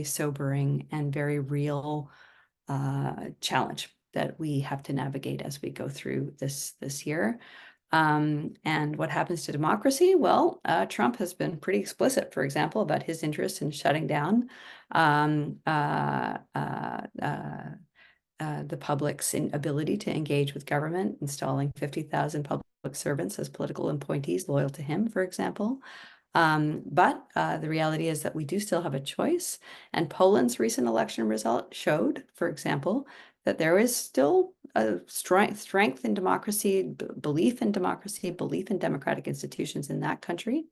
sobering and very real challenge that we have to navigate as we go through this year. And what happens to democracy? Well, Trump has been pretty explicit, for example, about his interest in shutting down the public's ability to engage with government, installing 50,000 public servants as political appointees loyal to him, for example. But the reality is that we do still have a choice. And Poland's recent election result showed, for example, that there is still a strength in democracy, belief in democracy, belief in democratic institutions in that country.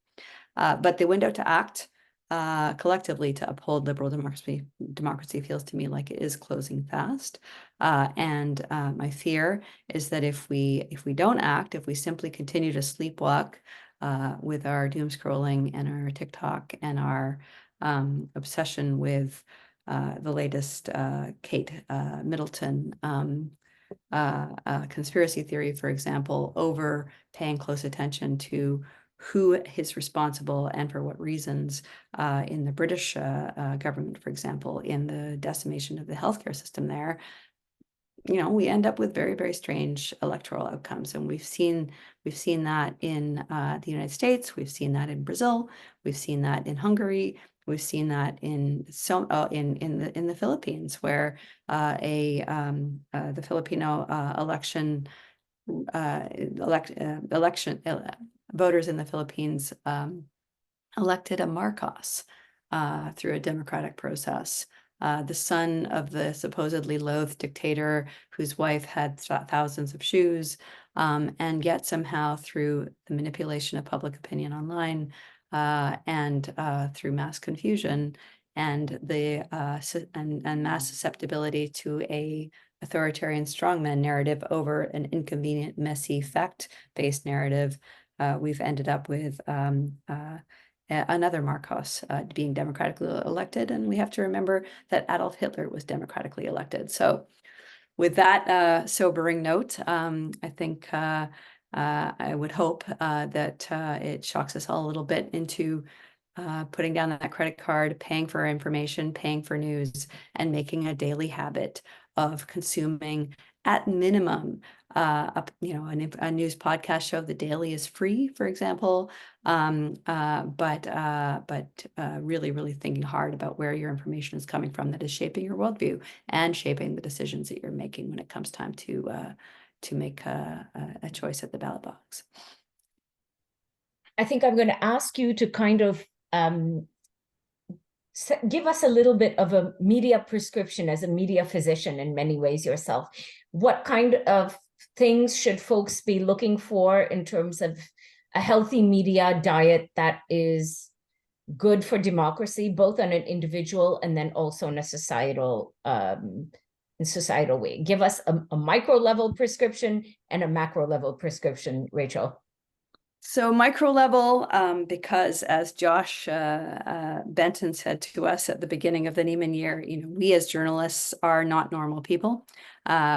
But the window to act collectively to uphold liberal democracy feels to me like it is closing fast. And my fear is that if we don't act, if we simply continue to sleepwalk with our doom scrolling and our TikTok and our obsession with the latest Kate Middleton conspiracy theory, for example, over paying close attention to who is responsible and for what reasons in the British government, for example, in the decimation of the healthcare system there, we end up with very, very strange electoral outcomes. And we've seen that in the United States, we've seen that in Brazil, we've seen that in Hungary, we've seen that in the Philippines, where the Filipino voters in the Philippines elected a Marcos through a democratic process. The son of the supposedly loathed dictator whose wife had thousands of shoes, and yet somehow through the manipulation of public opinion online and through mass confusion and mass susceptibility to a authoritarian strongman narrative over an inconvenient, messy, fact-based narrative, we've ended up with another Marcos being democratically elected. And we have to remember that Adolf Hitler was democratically elected. So with that sobering note, I think I would hope that it shocks us all a little bit into putting down that credit card, paying for information, paying for news, and making a daily habit of consuming at minimum a news podcast show. The Daily is free, for example, but really, really thinking hard about where your information is coming from that is shaping your worldview and shaping the decisions that you're making when it comes time to make a choice at the ballot box. I think I'm going to ask you to kind of give us a little bit of a media prescription as a media physician in many ways yourself. What kind of things should folks be looking for in terms of a healthy media diet that is good for democracy, both on an individual and then also in a societal way? Give us a micro level prescription and a macro level prescription, Rachel. So micro level, because as Josh Benton said to us at the beginning of the Neiman year, we as journalists are not normal people.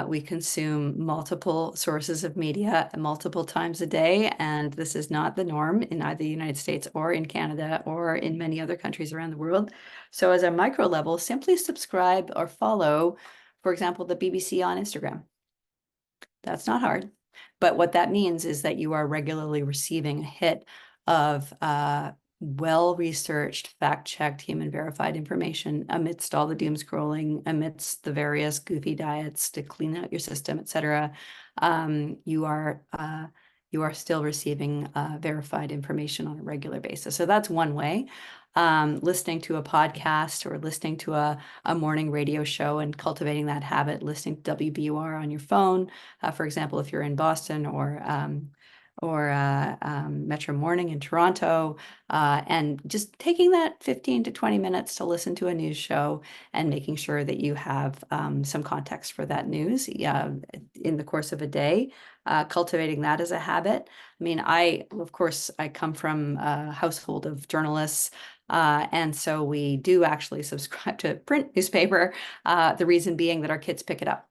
We consume multiple sources of media multiple times a day, and this is not the norm in either the United States or in Canada or in many other countries around the world. So as a micro level, simply subscribe or follow, for example, the BBC on Instagram. That's not hard. But what that means is that you are regularly receiving a hit of well-researched, fact-checked, human-verified information amidst all the doom scrolling, amidst the various goofy diets to clean out your system, et cetera. You are still receiving verified information on a regular basis. So that's one way. Listening to a podcast or listening to a morning radio show and cultivating that habit, listening to WBUR on your phone, for example, if you're in Boston or Metro Morning in Toronto, and just taking that 15 to 20 minutes to listen to a news show and making sure that you have some context for that news in the course of a day, cultivating that as a habit. I mean, of course, I come from a household of journalists, and so we do actually subscribe to a print newspaper, the reason being that our kids pick it up.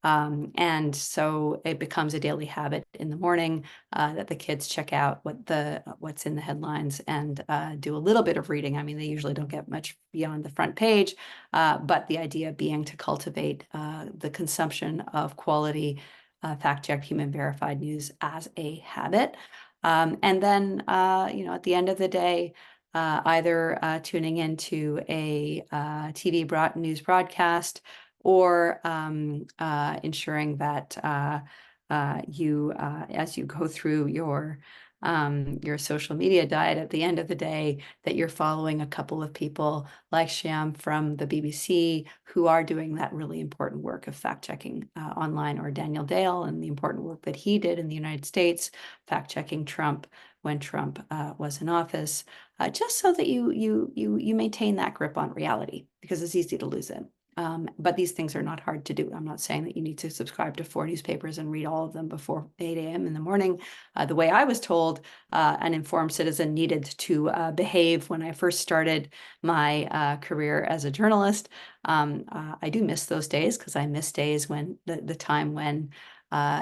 And so it becomes a daily habit in the morning that the kids check out what's in the headlines and do a little bit of reading. I mean, they usually don't get much beyond the front page, but the idea being to cultivate the consumption of quality, fact-checked, human-verified news as a habit. And then, at the end of the day, either tuning into a TV news broadcast or ensuring that you, as you go through your your social media diet at the end of the day, that you're following a couple of people like Shyam from the BBC who are doing that really important work of fact-checking online, or Daniel Dale and the important work that he did in the United States, fact-checking Trump when Trump was in office, just so that you maintain that grip on reality, because it's easy to lose it. But these things are not hard to do. I'm not saying that you need to subscribe to 4 newspapers and read all of them before 8 a.m. in the morning. The way I was told an informed citizen needed to behave when I first started my career as a journalist. I do miss those days, because I miss days when the time when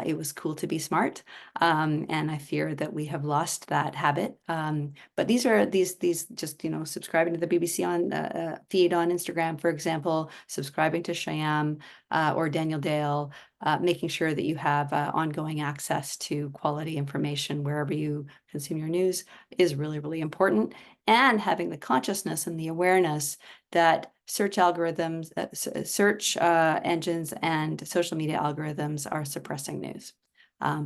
it was cool to be smart. And I fear that we have lost that habit. But these just, subscribing to the BBC on feed on Instagram, for example, subscribing to Shyam or Daniel Dale, making sure that you have ongoing access to quality information wherever you consume your news is really, really important. And having the consciousness and the awareness that search algorithms, search engines and social media algorithms are suppressing news.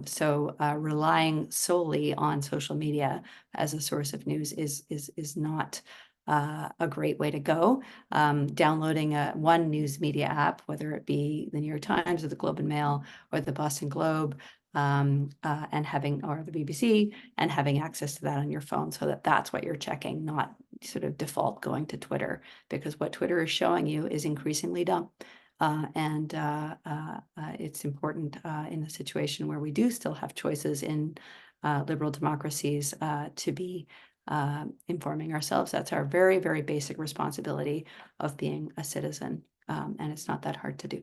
So relying solely on social media as a source of news is not a great way to go. Downloading one news media app, whether it be the New York Times or the Globe and Mail or the Boston Globe, and or the BBC, and having access to that on your phone, so that that's what you're checking, not sort of default going to Twitter, because what Twitter is showing you is increasingly dumb. And it's important in a situation where we do still have choices in liberal democracies to be informing ourselves. That's our very, very basic responsibility of being a citizen. And it's not that hard to do.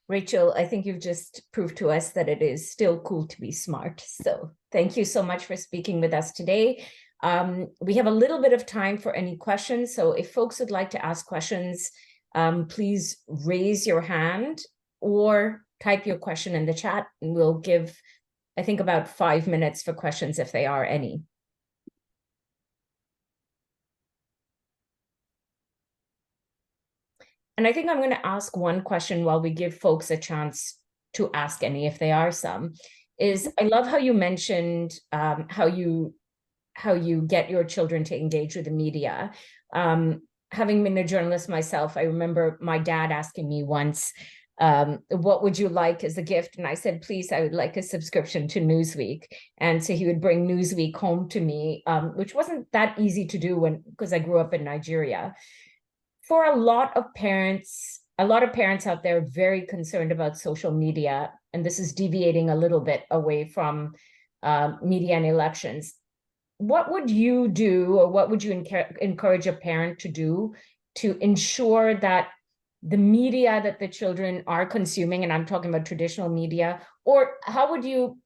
Rachel, I think you've just proved to us that it is still cool to be smart. So thank you so much for speaking with us today. We have a little bit of time for any questions. So if folks would like to ask questions, please raise your hand or type your question in the chat, and we'll give, I think, about 5 minutes for questions if there are any. And I think I'm going to ask one question while we give folks a chance to ask any, if there are some, is I love how you mentioned how you get your children to engage with the media. Having been a journalist myself, I remember my dad asking me once, what would you like as a gift? And I said, please, I would like a subscription to Newsweek. And so he would bring Newsweek home to me, which wasn't that easy to do because I grew up in Nigeria. For a lot of parents out there are very concerned about social media, and this is deviating a little bit away from media and elections. What would you do, or what would you encourage a parent to do to ensure that the media that the children are consuming, and I'm talking about traditional media, or how would you,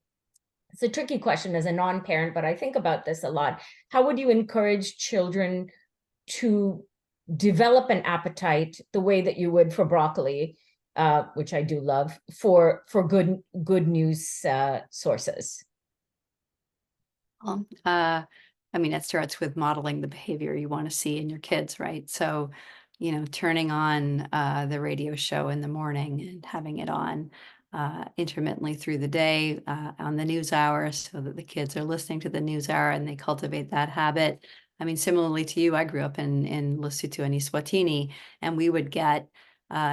it's a tricky question as a non-parent, but I think about this a lot. How would you encourage children to develop an appetite the way that you would for broccoli, which I do love, for good news sources? I mean, it starts with modeling the behavior you want to see in your kids, right? So, turning on the radio show in the morning and having it on intermittently through the day on the news hour, so that the kids are listening to the news hour and they cultivate that habit. I mean, similarly to you, I grew up in Lesotho and Eswatini, and we would get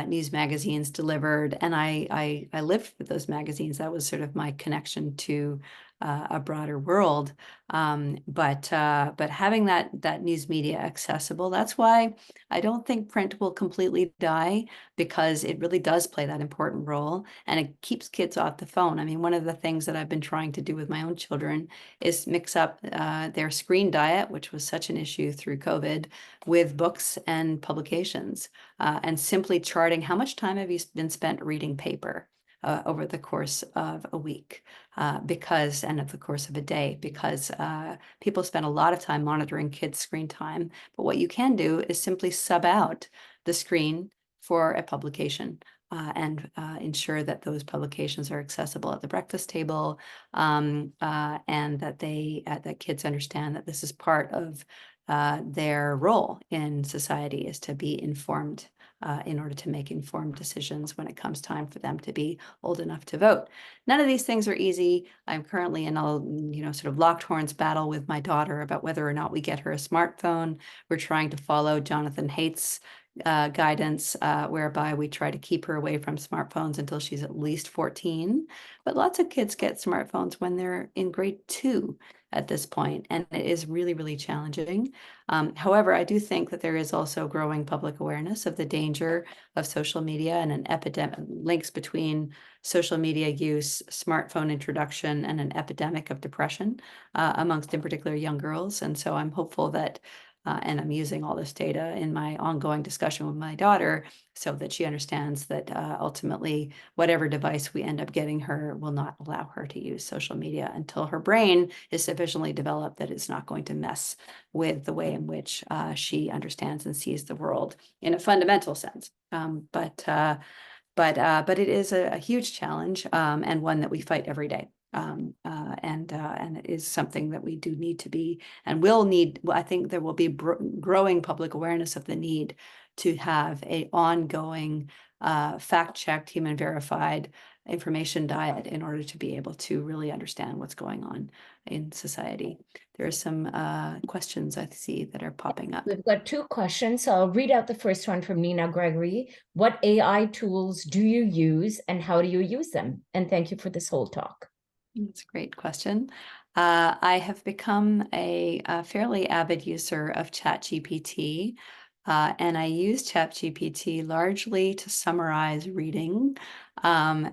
news magazines delivered, and I lived with those magazines. That was sort of my connection to a broader world. But having that news media accessible, that's why I don't think print will completely die, because it really does play that important role, and it keeps kids off the phone. I mean, one of the things that I've been trying to do with my own children is mix up their screen diet, which was such an issue through COVID, with books and publications, and simply charting how much time have you been spent reading paper over the course of a week, and of the course of a day, because people spend a lot of time monitoring kids' screen time. But what you can do is simply sub out the screen for a publication, and ensure that those publications are accessible at the breakfast table, and that that kids understand that this is part of their role in society, is to be informed in order to make informed decisions when it comes time for them to be old enough to vote. None of these things are easy. I'm currently in a, sort of locked horns battle with my daughter about whether or not we get her a smartphone. We're trying to follow Jonathan Haidt's guidance, whereby we try to keep her away from smartphones until she's at least 14. But lots of kids get smartphones when they're in grade 2 at this point, and it is really, really challenging. However, I do think that there is also growing public awareness of the danger of social media and an epidemic links between social media use, smartphone introduction, and an epidemic of depression amongst, in particular, young girls. And so I'm hopeful that and I'm using all this data in my ongoing discussion with my daughter so that she understands that ultimately, whatever device we end up getting her will not allow her to use social media until her brain is sufficiently developed that it's not going to mess with the way in which she understands and sees the world in a fundamental sense. But it is a huge challenge and one that we fight every day. And it is something that we do need to be and will need. I think there will be growing public awareness of the need to have a ongoing fact-checked, human verified information diet in order to be able to really understand what's going on in society. There are some questions I see that are popping up. We've got 2 questions. So I'll read out the first one from Nina Gregory. What AI tools do you use and how do you use them? And thank you for this whole talk. That's a great question. I have become a fairly avid user of ChatGPT, and I use ChatGPT largely to summarize reading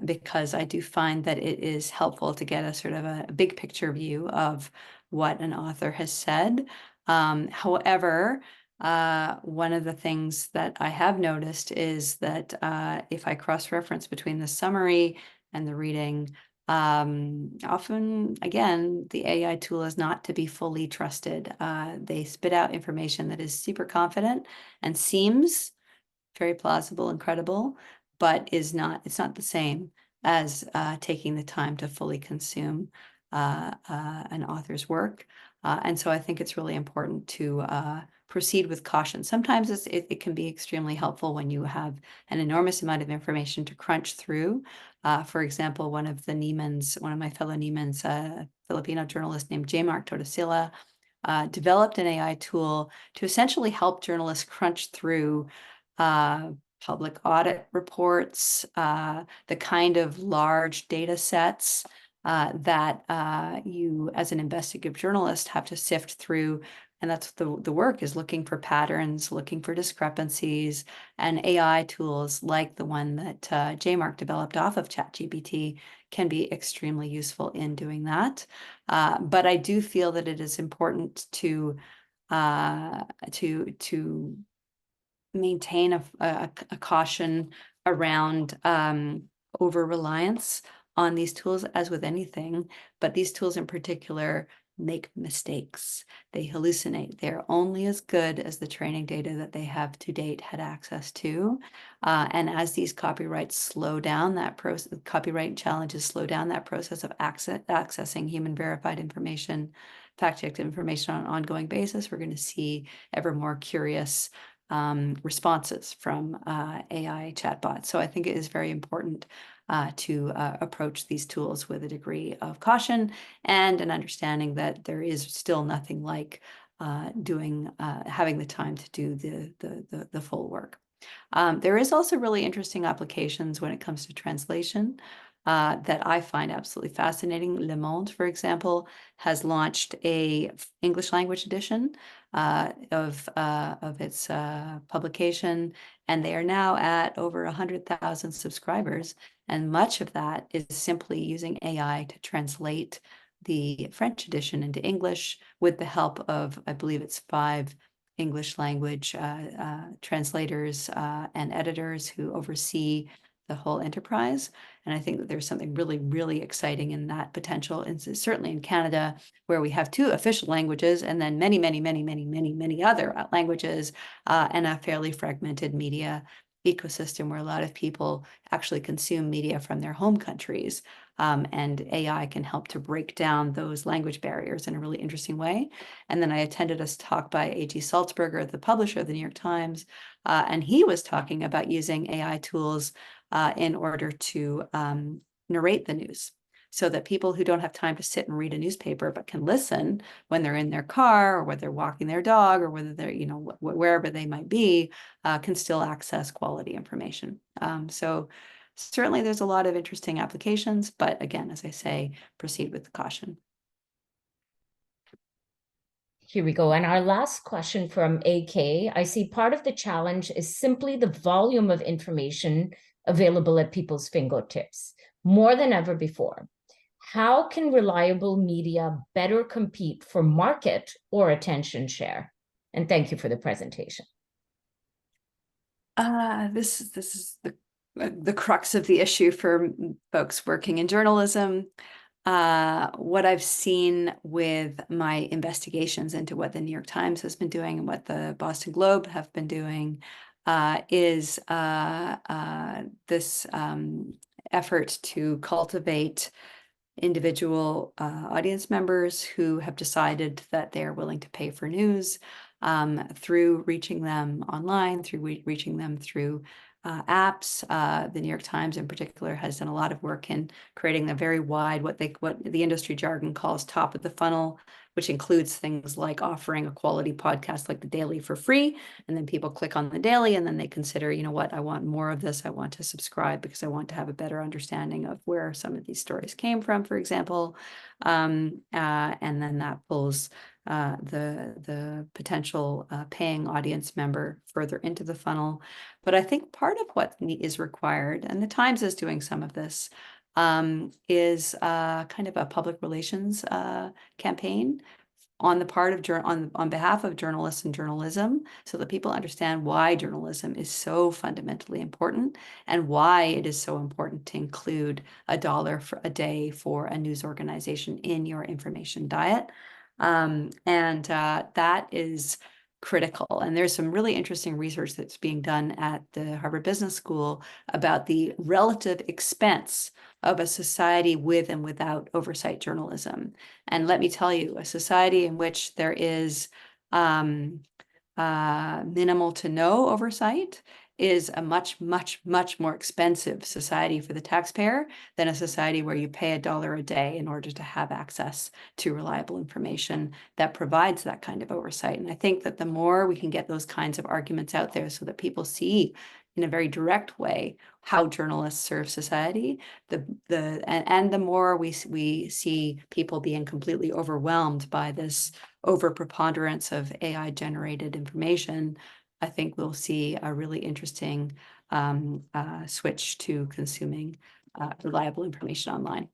because I do find that it is helpful to get a sort of a big picture view of what an author has said. However, one of the things that I have noticed is that if I cross-reference between the summary and the reading, often, again, the AI tool is not to be fully trusted. They spit out information that is super confident and seems very plausible and credible, but it's not the same as taking the time to fully consume an author's work. And so I think it's really important to proceed with caution. Sometimes it can be extremely helpful when you have an enormous amount of information to crunch through. For example, one of my fellow Niemans, a Filipino journalist named J. Mark Tortosilla, developed an AI tool to essentially help journalists crunch through public audit reports, the kind of large data sets that you, as an investigative journalist, have to sift through. And that's the work is looking for patterns, looking for discrepancies, and AI tools like the one that JMark developed off of ChatGPT can be extremely useful in doing that. But I do feel that it is important to maintain a caution around over-reliance on these tools, as with anything, but these tools in particular make mistakes. They hallucinate. They're only as good as the training data that they have to date had access to. And as these copyrights slow down that process, copyright challenges slow down that process of accessing human verified information, fact-checked information on an ongoing basis, we're going to see ever more curious responses from AI chatbots. So I think it is very important to approach these tools with a degree of caution and an understanding that there is still nothing like having the time to do the full work. There is also really interesting applications when it comes to translation that I find absolutely fascinating. Le Monde, for example, has launched a English language edition of its publication, and they are now at over 100,000 subscribers. And much of that is simply using AI to translate the French edition into English with the help of, I believe it's 5 English language translators and editors who oversee the whole enterprise. And I think that there's something really, really exciting in that potential. And certainly in Canada, where we have 2 official languages and then many, many, many, many, many, many other languages and a fairly fragmented media ecosystem where a lot of people actually consume media from their home countries. And AI can help to break down those language barriers in a really interesting way. And then I attended a talk by A.G. Salzberger, the publisher of the New York Times, and he was talking about using AI tools in order to narrate the news, so that people who don't have time to sit and read a newspaper but can listen when they're in their car, or whether they're walking their dog, or whether they're, wherever they might be, can still access quality information. So certainly there's a lot of interesting applications, but again, as I say, proceed with caution. Here we go. And our last question from AK. I see part of the challenge is simply the volume of information available at people's fingertips, more than ever before. How can reliable media better compete for market or attention share? And thank you for the presentation. This is the crux of the issue for folks working in journalism. What I've seen with my investigations into what the New York Times has been doing and what the Boston Globe have been doing is this effort to cultivate individual audience members who have decided that they are willing to pay for news through reaching them online, through reaching them through apps. The New York Times in particular has done a lot of work in creating a very wide, what the industry jargon calls top of the funnel, which includes things like offering a quality podcast like The Daily for free. And then people click on The Daily and then they consider, you know what, I want more of this. I want to subscribe because I want to have a better understanding of where some of these stories came from, for example. And then that pulls the potential paying audience member further into the funnel. But I think part of what is required, and the Times is doing some of this, is kind of a public relations campaign on the part of on behalf of journalists and journalism, so that people understand why journalism is so fundamentally important and why it is so important to include $1 for a day for a news organization in your information diet. That is critical. And there's some really interesting research that's being done at the Harvard Business School about the relative expense of a society with and without oversight journalism. And let me tell you, a society in which there is minimal to no oversight is a much, much, much more expensive society for the taxpayer than a society where you pay $1 a day in order to have access to reliable information that provides that kind of oversight. And I think that the more we can get those kinds of arguments out there so that people see in a very direct way how journalists serve society, and the more we see people being completely overwhelmed by this overpreponderance of AI generated information, I think we'll see a really interesting switch to consuming reliable information online.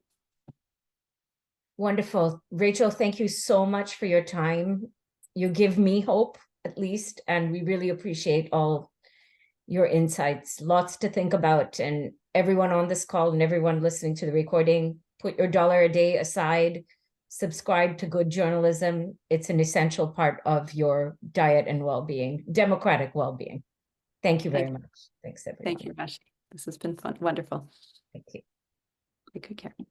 Wonderful. Rachel, thank you so much for your time. You give me hope, at least, and we really appreciate all your insights. Lots to think about. And everyone on this call and everyone listening to the recording, put your $1 a day aside, subscribe to good journalism. It's an essential part of your diet and well-being, democratic well-being. Thank you very much. Thanks, everyone. Thank you, Rashi. This has been fun. Wonderful. Thank you. Take good care.